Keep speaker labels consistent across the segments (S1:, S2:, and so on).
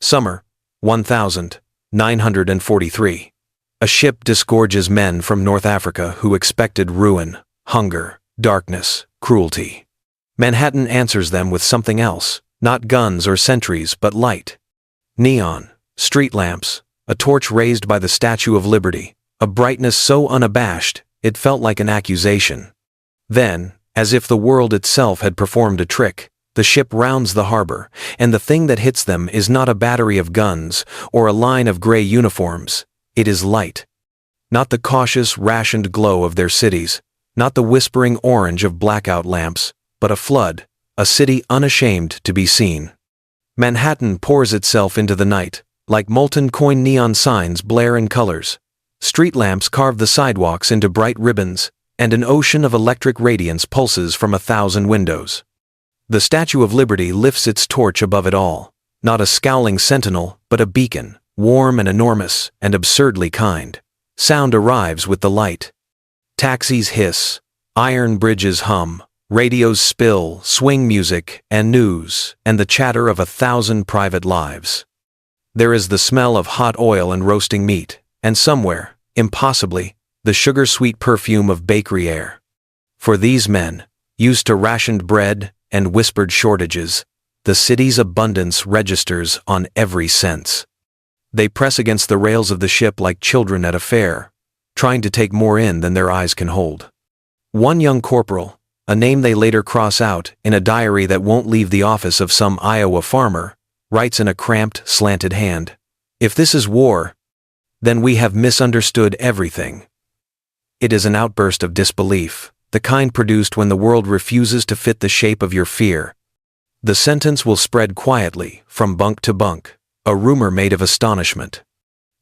S1: Summer, 1943. A ship disgorges men from North Africa who expected ruin, hunger, darkness, cruelty. Manhattan answers them with something else, not guns or sentries but light. Neon, street lamps, a torch raised by the Statue of Liberty, a brightness so unabashed, it felt like an accusation. Then, as if the world itself had performed a trick, the ship rounds the harbor, and the thing that hits them is not a battery of guns or a line of gray uniforms, it is light. Not the cautious, rationed glow of their cities, not the whispering orange of blackout lamps, but a flood, a city unashamed to be seen. Manhattan pours itself into the night, like molten coin. Neon signs blare in colors. Street lamps carve the sidewalks into bright ribbons, and an ocean of electric radiance pulses from 1,000 windows. The Statue of Liberty lifts its torch above it all, not a scowling sentinel, but a beacon, warm and enormous, and absurdly kind. Sound arrives with the light. Taxis hiss, iron bridges hum, radios spill, swing music, and news, and the chatter of 1,000 private lives. There is the smell of hot oil and roasting meat, and somewhere, impossibly, the sugar-sweet perfume of bakery air. For these men, used to rationed bread and whispered shortages, the city's abundance registers on every sense. They press against the rails of the ship like children at a fair, trying to take more in than their eyes can hold. One young corporal, a name they later cross out in a diary that won't leave the office of some Iowa farmer, writes in a cramped, slanted hand, "If this is war, then we have misunderstood everything." It is an outburst of disbelief, the kind produced when the world refuses to fit the shape of your fear. The sentence will spread quietly, from bunk to bunk, a rumor made of astonishment.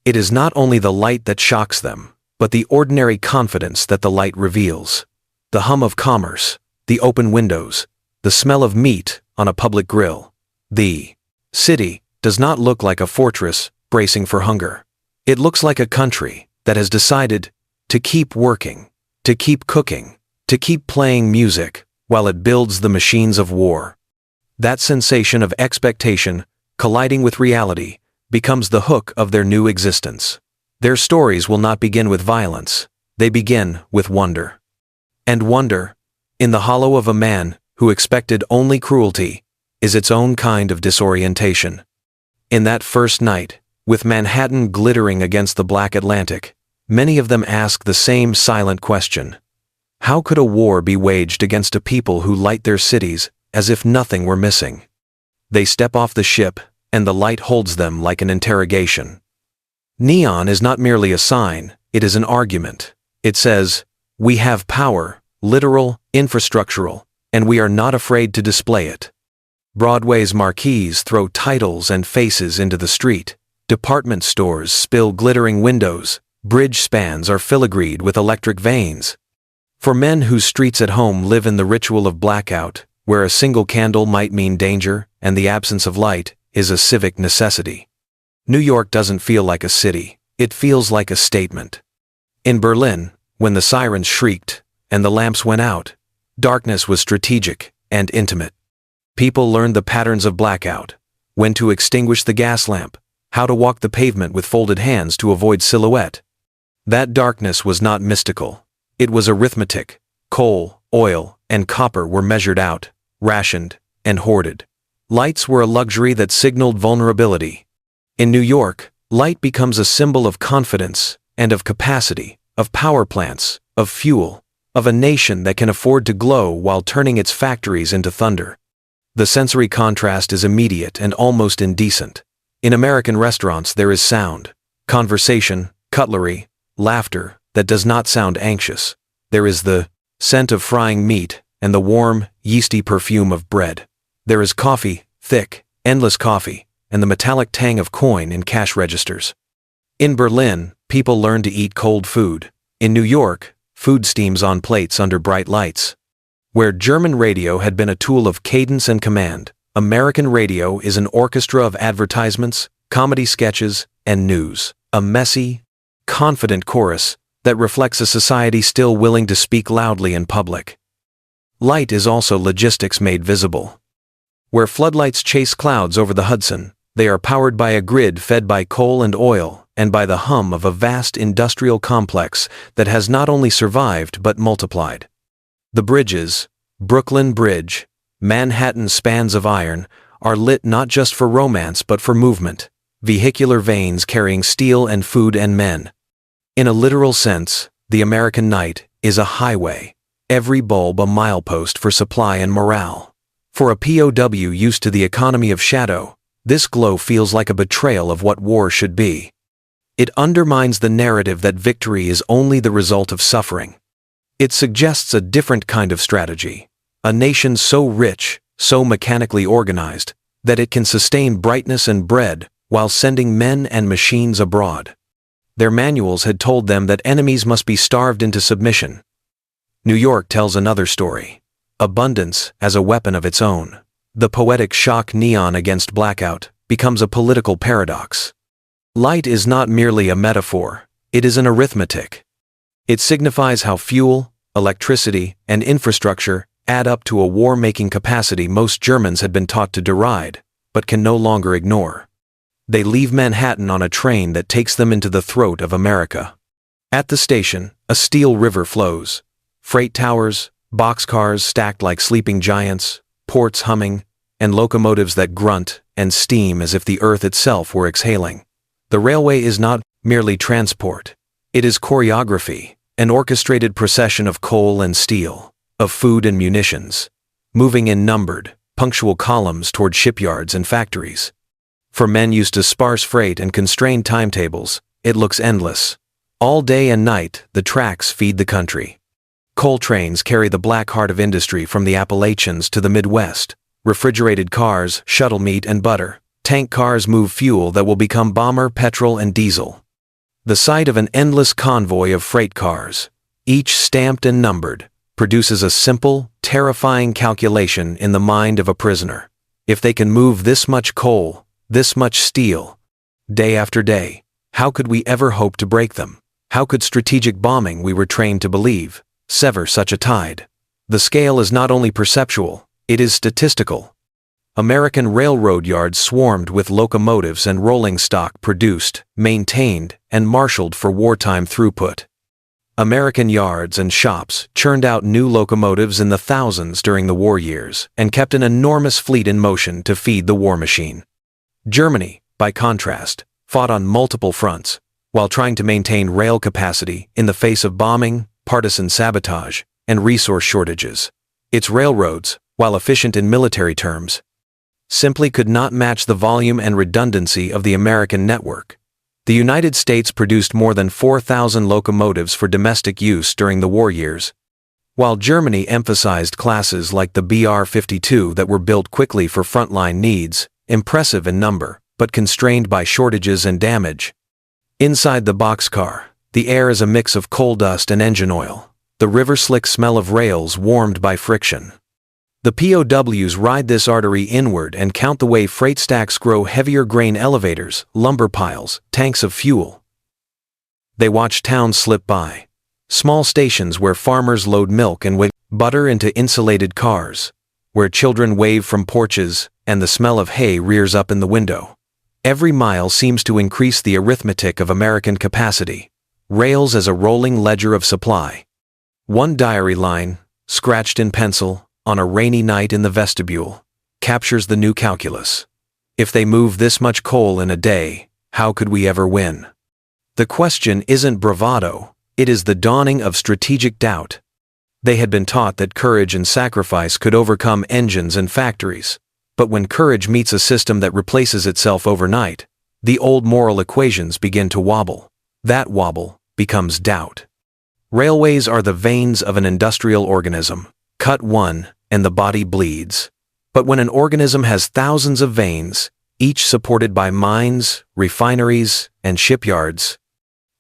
S1: It is not only the light that shocks them, but the ordinary confidence that the light reveals. The hum of commerce, the open windows, the smell of meat on a public grill. The city does not look like a fortress bracing for hunger. It looks like a country that has decided to keep working, to keep cooking, to keep playing music while it builds the machines of war. That sensation of expectation colliding with reality becomes the hook of their new existence. Their stories will not begin with violence, they begin with wonder. And wonder, in the hollow of a man who expected only cruelty, is its own kind of disorientation. In that first night, with Manhattan glittering against the black Atlantic, many of them ask the same silent question. How could a war be waged against a people who light their cities as if nothing were missing? They step off the ship, and the light holds them like an interrogation. Neon is not merely a sign, it is an argument. It says, we have power, literal, infrastructural, and we are not afraid to display it. Broadway's marquees throw titles and faces into the street. Department stores spill glittering windows. Bridge spans are filigreed with electric veins. For men whose streets at home live in the ritual of blackout, where a single candle might mean danger and the absence of light is a civic necessity. New York doesn't feel like a city, it feels like a statement. In Berlin, when the sirens shrieked and the lamps went out, darkness was strategic and intimate. People learned the patterns of blackout, when to extinguish the gas lamp, how to walk the pavement with folded hands to avoid silhouette. That darkness was not mystical, it was arithmetic. Coal, oil, and copper were measured out, rationed, and hoarded. Lights were a luxury that signaled vulnerability. In New York, light becomes a symbol of confidence and of capacity, of power plants, of fuel, of a nation that can afford to glow while turning its factories into thunder. The sensory contrast is immediate and almost indecent. In American restaurants there is sound, conversation, cutlery, laughter that does not sound anxious. There is the scent of frying meat and the warm, yeasty perfume of bread. There is coffee, thick, endless coffee, and the metallic tang of coin in cash registers. In Berlin, people learn to eat cold food. In New York, food steams on plates under bright lights. Where German radio had been a tool of cadence and command, American radio is an orchestra of advertisements, comedy sketches, and news. A messy, confident chorus that reflects a society still willing to speak loudly in public. Light is also logistics made visible. Where floodlights chase clouds over the Hudson, They are powered by a grid fed by coal and oil, and by the hum of a vast industrial complex that has not only survived but multiplied. The bridges, Brooklyn Bridge, Manhattan spans of iron, are lit not just for romance but for movement, vehicular veins carrying steel and food and men. In a literal sense, the American night is a highway, every bulb a milepost for supply and morale. For a POW used to the economy of shadow, this glow feels like a betrayal of what war should be. It undermines the narrative that victory is only the result of suffering. It suggests a different kind of strategy, a nation so rich, so mechanically organized, that it can sustain brightness and bread while sending men and machines abroad. Their manuals had told them that enemies must be starved into submission. New York tells another story. Abundance as a weapon of its own. The poetic shock neon against blackout becomes a political paradox. Light is not merely a metaphor, it is an arithmetic. It signifies how fuel, electricity, and infrastructure add up to a war-making capacity most Germans had been taught to deride, but can no longer ignore. They leave Manhattan on a train that takes them into the throat of America. At the station, a steel river flows. Freight towers, boxcars stacked like sleeping giants, ports humming, and locomotives that grunt and steam as if the earth itself were exhaling. The railway is not merely transport. It is choreography, an orchestrated procession of coal and steel, of food and munitions, moving in numbered, punctual columns toward shipyards and factories. For men used to sparse freight and constrained timetables, it looks endless. All day and night, the tracks feed the country. Coal trains carry the black heart of industry from the Appalachians to the Midwest. Refrigerated cars shuttle meat and butter. Tank cars move fuel that will become bomber, petrol, and diesel. The sight of an endless convoy of freight cars, each stamped and numbered, produces a simple, terrifying calculation in the mind of a prisoner. If they can move this much coal, this much steel, day after day, how could we ever hope to break them? How could strategic bombing, we were trained to believe, sever such a tide? The scale is not only perceptual, it is statistical. American railroad yards swarmed with locomotives and rolling stock produced, maintained, and marshaled for wartime throughput. American yards and shops churned out new locomotives in the thousands during the war years and kept an enormous fleet in motion to feed the war machine. Germany, by contrast, fought on multiple fronts, while trying to maintain rail capacity in the face of bombing, partisan sabotage, and resource shortages. Its railroads, while efficient in military terms, simply could not match the volume and redundancy of the American network. The United States produced more than 4,000 locomotives for domestic use during the war years, while Germany emphasized classes like the BR-52 that were built quickly for frontline needs, impressive in number, but constrained by shortages and damage. Inside the boxcar, the air is a mix of coal dust and engine oil, the river-slick smell of rails warmed by friction. The POWs ride this artery inward and count the way freight stacks grow heavier grain elevators, lumber piles, tanks of fuel. They watch towns slip by. Small stations where farmers load milk and butter into insulated cars, where children wave from porches and the smell of hay rears up in the window. Every mile seems to increase the arithmetic of American capacity. Rails as a rolling ledger of supply. One diary line, scratched in pencil, on a rainy night in the vestibule, captures the new calculus. If they move this much coal in a day, how could we ever win? The question isn't bravado, it is the dawning of strategic doubt. They had been taught that courage and sacrifice could overcome engines and factories, but when courage meets a system that replaces itself overnight, the old moral equations begin to wobble. That wobble becomes doubt. Railways are the veins of an industrial organism. Cut one, and the body bleeds. But when an organism has thousands of veins, each supported by mines, refineries, and shipyards,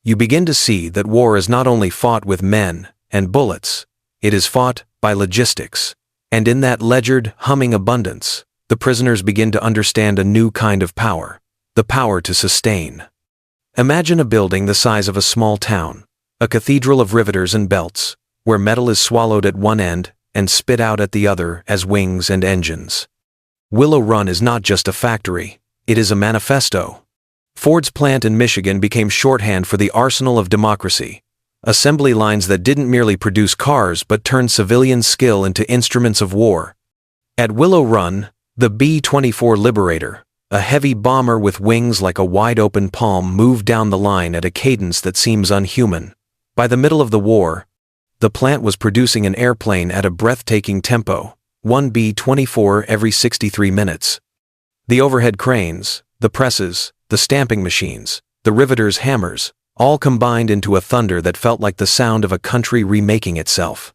S1: you begin to see that war is not only fought with men and bullets, it is fought by logistics. And in that ledgered, humming abundance, the prisoners begin to understand a new kind of power, the power to sustain. Imagine a building the size of a small town, a cathedral of riveters and belts, where metal is swallowed at one end and spit out at the other as wings and engines. Willow Run is not just a factory, it is a manifesto. Ford's plant in Michigan became shorthand for the arsenal of democracy. Assembly lines that didn't merely produce cars but turned civilian skill into instruments of war. At Willow Run, the B-24 Liberator, a heavy bomber with wings like a wide-open palm, moved down the line at a cadence that seems unhuman. By the middle of the war, the plant was producing an airplane at a breathtaking tempo, one B-24 every 63 minutes. The overhead cranes, the presses, the stamping machines, the riveters' hammers, all combined into a thunder that felt like the sound of a country remaking itself.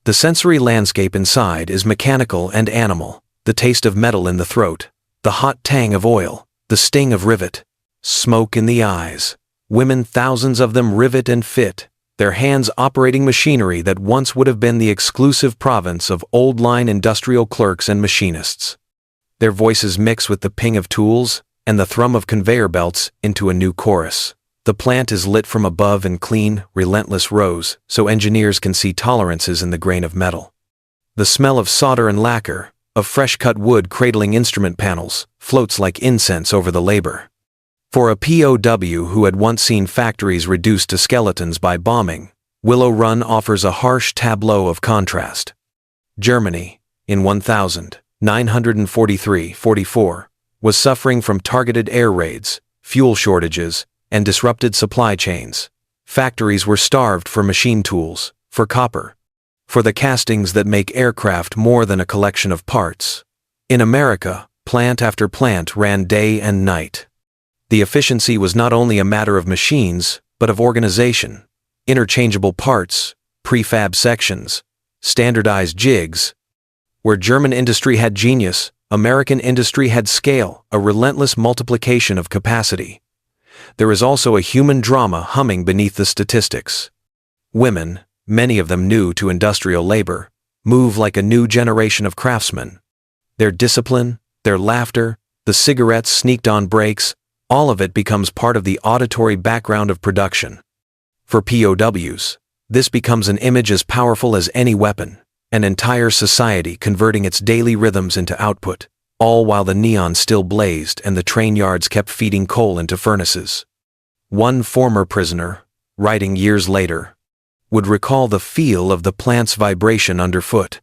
S1: The sensory landscape inside is mechanical and animal, the taste of metal in the throat, the hot tang of oil, the sting of rivet, smoke in the eyes, women, thousands of them, rivet and fit, their hands operating machinery that once would have been the exclusive province of old-line industrial clerks and machinists. Their voices mix with the ping of tools and the thrum of conveyor belts into a new chorus. The plant is lit from above in clean, relentless rows, so engineers can see tolerances in the grain of metal. The smell of solder and lacquer, of fresh-cut wood cradling instrument panels, floats like incense over the labor. For a POW who had once seen factories reduced to skeletons by bombing, Willow Run offers a harsh tableau of contrast. Germany, in 1943-44, was suffering from targeted air raids, fuel shortages, and disrupted supply chains. Factories were starved for machine tools, for copper, for the castings that make aircraft more than a collection of parts. In America, plant after plant ran day and night. The efficiency was not only a matter of machines, but of organization. Interchangeable parts, prefab sections, standardized jigs. Where German industry had genius, American industry had scale, a relentless multiplication of capacity. There is also a human drama humming beneath the statistics. Women, many of them new to industrial labor, move like a new generation of craftsmen. Their discipline, their laughter, the cigarettes sneaked on breaks, all of it becomes part of the auditory background of production. For POWs, this becomes an image as powerful as any weapon, an entire society converting its daily rhythms into output, all while the neon still blazed and the train yards kept feeding coal into furnaces. One former prisoner, writing years later, would recall the feel of the plant's vibration underfoot.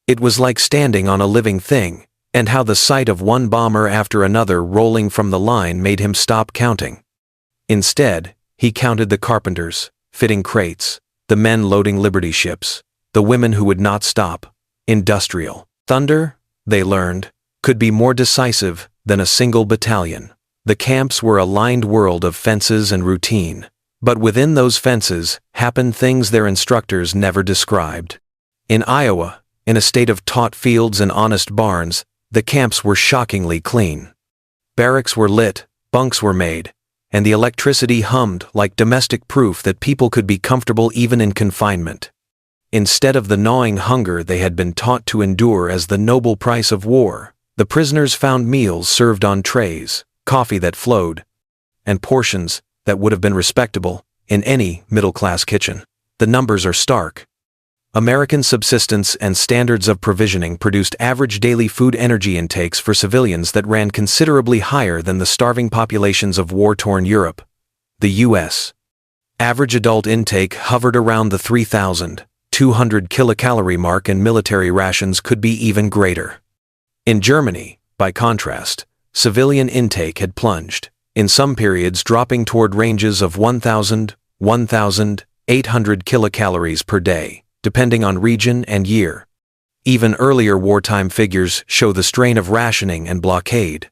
S1: It was like standing on a living thing, and how the sight of one bomber after another rolling from the line made him stop counting. Instead, he counted the carpenters, fitting crates, the men loading Liberty ships, the women who would not stop. Industrial thunder, they learned, could be more decisive than a single battalion. The camps were a lined world of fences and routine, but within those fences happened things their instructors never described. In Iowa, in a state of taut fields and honest barns, the camps were shockingly clean. Barracks were lit, bunks were made, and the electricity hummed like domestic proof that people could be comfortable even in confinement. Instead of the gnawing hunger they had been taught to endure as the noble price of war, the prisoners found meals served on trays, coffee that flowed, and portions that would have been respectable in any middle-class kitchen. The numbers are stark. American subsistence and standards of provisioning produced average daily food energy intakes for civilians that ran considerably higher than the starving populations of war-torn Europe. The U.S. average adult intake hovered around the 3,200 kilocalorie mark, and military rations could be even greater. In Germany, by contrast, civilian intake had plunged, in some periods dropping toward ranges of 1,800 kilocalories per day, depending on region and year. Even earlier wartime figures show the strain of rationing and blockade.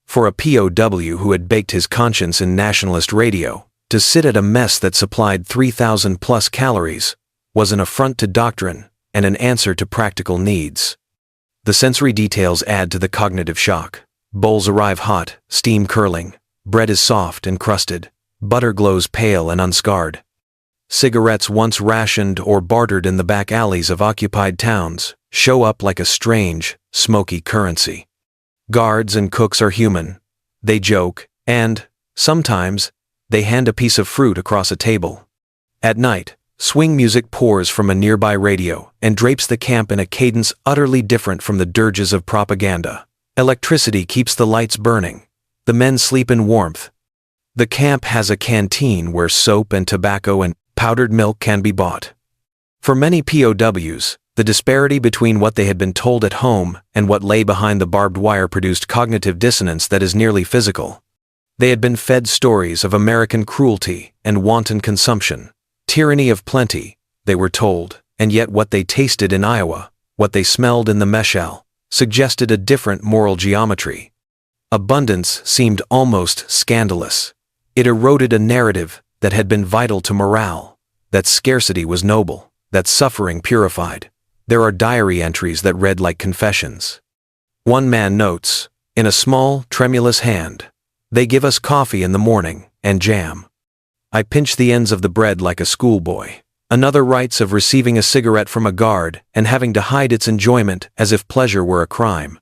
S1: For a POW who had baked his conscience in nationalist radio, to sit at a mess that supplied 3,000 plus calories was an affront to doctrine and an answer to practical needs. The sensory details add to the cognitive shock. Bowls arrive hot, steam curling, bread is soft and crusted, butter glows pale and unscarred. Cigarettes once rationed or bartered in the back alleys of occupied towns show up like a strange, smoky currency. Guards and cooks are human. They joke, and, sometimes, they hand a piece of fruit across a table. At night, swing music pours from a nearby radio and drapes the camp in a cadence utterly different from the dirges of propaganda. Electricity keeps the lights burning, The men sleep in warmth. The camp has a canteen where soap and tobacco and powdered milk can be bought. For many POWs, the disparity between what they had been told at home and what lay behind the barbed wire produced cognitive dissonance that is nearly physical. They had been fed stories of American cruelty and wanton consumption, tyranny of plenty, they were told, and yet what they tasted in Iowa, what they smelled in the meshal, suggested a different moral geometry. Abundance seemed almost scandalous. It eroded a narrative that had been vital to morale, that scarcity was noble, that suffering purified. There are diary entries that read like confessions. One man notes, in a small, tremulous hand, "They give us coffee in the morning, and jam. I pinch the ends of the bread like a schoolboy." Another writes of receiving a cigarette from a guard and having to hide its enjoyment as if pleasure were a crime.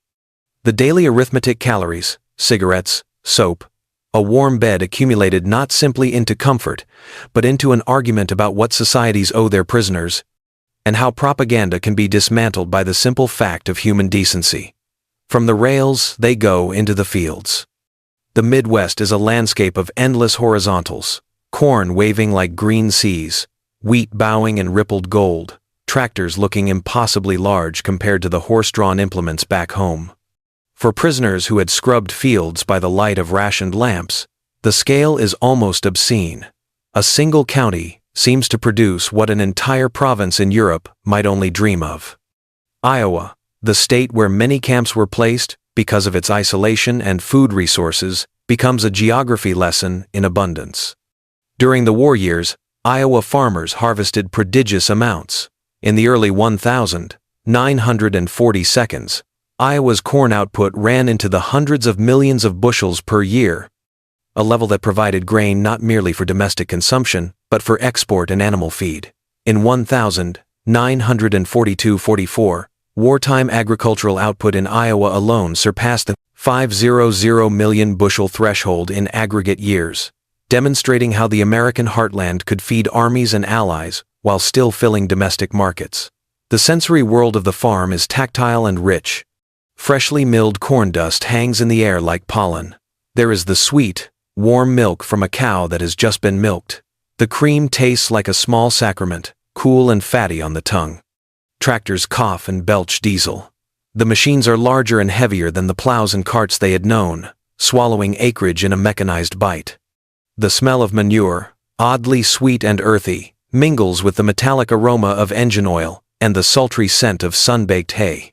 S1: The daily arithmetic calories, cigarettes, soap, a warm bed accumulated not simply into comfort, but into an argument about what societies owe their prisoners, and how propaganda can be dismantled by the simple fact of human decency. From the rails, they go into the fields. The Midwest is a landscape of endless horizontals, corn waving like green seas, wheat bowing in rippled gold, tractors looking impossibly large compared to the horse-drawn implements back home. For prisoners who had scrubbed fields by the light of rationed lamps, the scale is almost obscene. A single county seems to produce what an entire province in Europe might only dream of. Iowa, the state where many camps were placed because of its isolation and food resources, becomes a geography lesson in abundance. During the war years, Iowa farmers harvested prodigious amounts. In the early 1942s, Iowa's corn output ran into the hundreds of millions of bushels per year, a level that provided grain not merely for domestic consumption, but for export and animal feed. In 1942-44, wartime agricultural output in Iowa alone surpassed the 500 million bushel threshold in aggregate years, demonstrating how the American heartland could feed armies and allies while still filling domestic markets. The sensory world of the farm is tactile and rich. Freshly milled corn dust hangs in the air like pollen. There is the sweet, warm milk from a cow that has just been milked. The cream tastes like a small sacrament, cool and fatty on the tongue. Tractors cough and belch diesel. The machines are larger and heavier than the plows and carts they had known, swallowing acreage in a mechanized bite. The smell of manure, oddly sweet and earthy, mingles with the metallic aroma of engine oil and the sultry scent of sun-baked hay.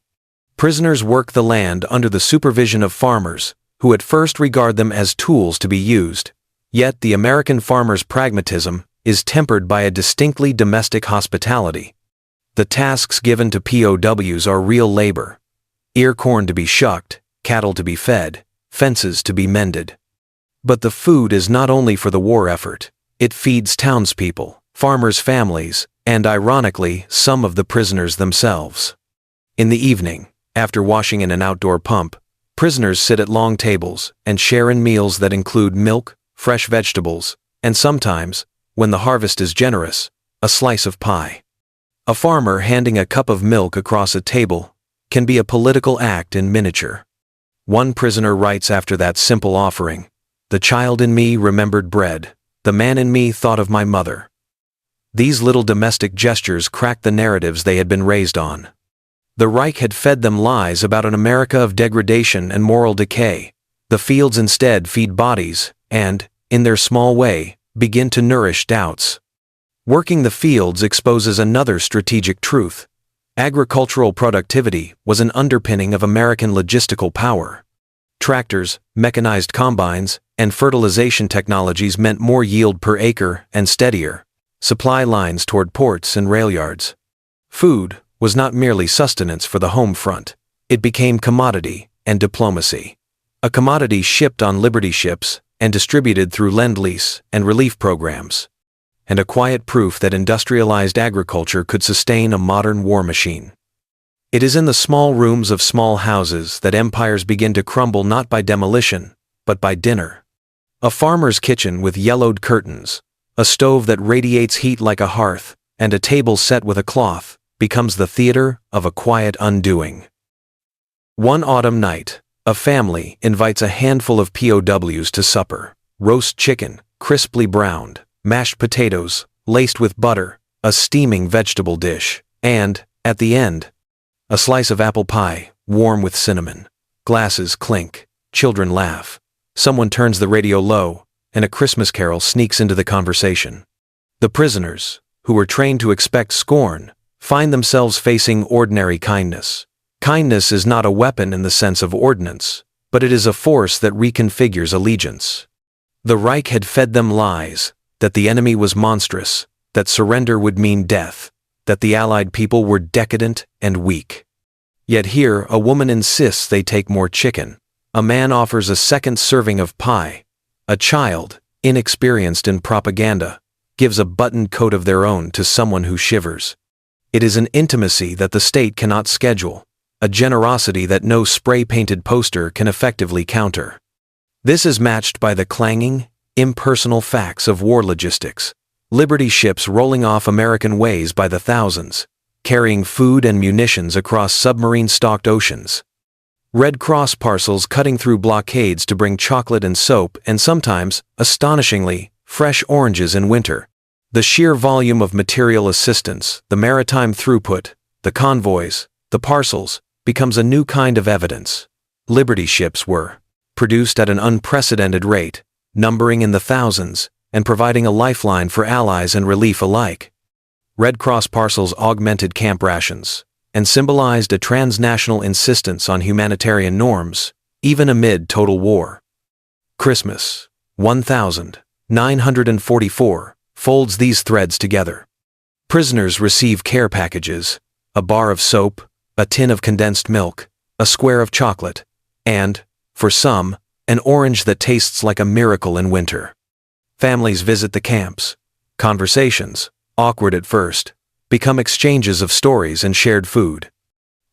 S1: Prisoners work the land under the supervision of farmers, who at first regard them as tools to be used. Yet the American farmer's pragmatism is tempered by a distinctly domestic hospitality. The tasks given to POWs are real labor. Ear corn to be shucked, cattle to be fed, fences to be mended. But the food is not only for the war effort. It feeds townspeople, farmers' families, and ironically, some of the prisoners themselves. In the evening, after washing in an outdoor pump, prisoners sit at long tables and share in meals that include milk, fresh vegetables, and sometimes, when the harvest is generous, a slice of pie. A farmer handing a cup of milk across a table can be a political act in miniature. One prisoner writes after that simple offering, "The child in me remembered bread, the man in me thought of my mother." These little domestic gestures cracked the narratives they had been raised on. The Reich had fed them lies about an America of degradation and moral decay. The fields instead feed bodies and, in their small way, begin to nourish doubts. Working the fields exposes another strategic truth. Agricultural productivity was an underpinning of American logistical power. Tractors, mechanized combines, and fertilization technologies meant more yield per acre and steadier supply lines toward ports and rail yards. Food was not merely sustenance for the home front. It became commodity and diplomacy. A commodity shipped on Liberty ships and distributed through Lend-Lease and relief programs. And a quiet proof that industrialized agriculture could sustain a modern war machine. It is in the small rooms of small houses that empires begin to crumble not by demolition, but by dinner. A farmer's kitchen with yellowed curtains, a stove that radiates heat like a hearth, and a table set with a cloth, becomes the theater of a quiet undoing. One autumn night, A family invites a handful of POWs to supper. Roast chicken, crisply browned, mashed potatoes, laced with butter, a steaming vegetable dish, and, at the end, a slice of apple pie, warm with cinnamon. Glasses clink, children laugh. Someone turns the radio low, and a Christmas carol sneaks into the conversation. The prisoners, who were trained to expect scorn, find themselves facing ordinary kindness. Kindness is not a weapon in the sense of ordnance, but it is a force that reconfigures allegiance. The Reich had fed them lies, that the enemy was monstrous, that surrender would mean death, that the Allied people were decadent and weak. Yet here a woman insists they take more chicken. A man offers a second serving of pie. A child, inexperienced in propaganda, gives a buttoned coat of their own to someone who shivers. It is an intimacy that the state cannot schedule, a generosity that no spray-painted poster can effectively counter. This is matched by the clanging, impersonal facts of war logistics. Liberty ships rolling off American ways by the thousands, carrying food and munitions across submarine-stocked oceans. Red Cross parcels cutting through blockades to bring chocolate and soap and sometimes, astonishingly, fresh oranges in winter. The sheer volume of material assistance, the maritime throughput, the convoys, the parcels, becomes a new kind of evidence. Liberty ships were produced at an unprecedented rate, numbering in the thousands, and providing a lifeline for allies and relief alike. Red Cross parcels augmented camp rations, and symbolized a transnational insistence on humanitarian norms, even amid total war. Christmas, 1944, folds these threads together. Prisoners receive care packages, a bar of soap, a tin of condensed milk, a square of chocolate, and, for some, an orange that tastes like a miracle in winter. Families visit the camps. Conversations, awkward at first, become exchanges of stories and shared food.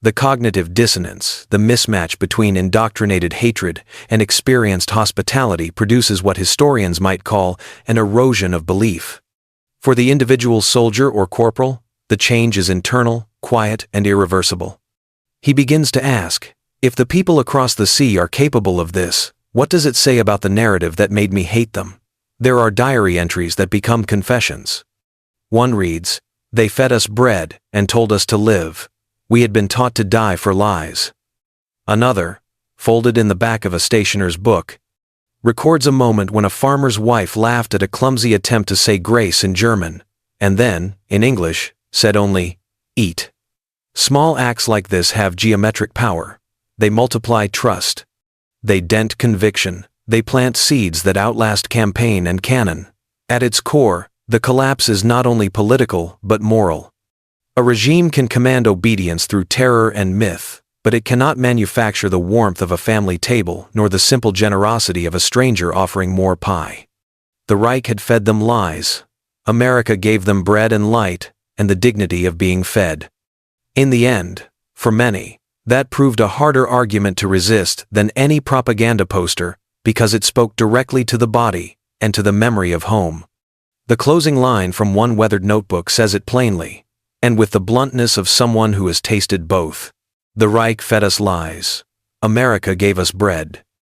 S1: The cognitive dissonance, the mismatch between indoctrinated hatred and experienced hospitality produces what historians might call an erosion of belief. For the individual soldier or corporal, the change is internal, quiet, and irreversible. He begins to ask, if the people across the sea are capable of this, what does it say about the narrative that made me hate them? There are diary entries that become confessions. One reads, "They fed us bread and told us to live. We had been taught to die for lies." Another, folded in the back of a stationer's book, records a moment when a farmer's wife laughed at a clumsy attempt to say grace in German, and then, in English, said only, "Eat." Small acts like this have geometric power. They multiply trust. They dent conviction. They plant seeds that outlast campaign and cannon. At its core, the collapse is not only political but moral. A regime can command obedience through terror and myth, but it cannot manufacture the warmth of a family table nor the simple generosity of a stranger offering more pie. The Reich had fed them lies. America gave them bread and light, and the dignity of being fed. In the end, for many, that proved a harder argument to resist than any propaganda poster because it spoke directly to the body and to the memory of home. The closing line from one weathered notebook says it plainly, and with the bluntness of someone who has tasted both. The Reich fed us lies. America gave us bread.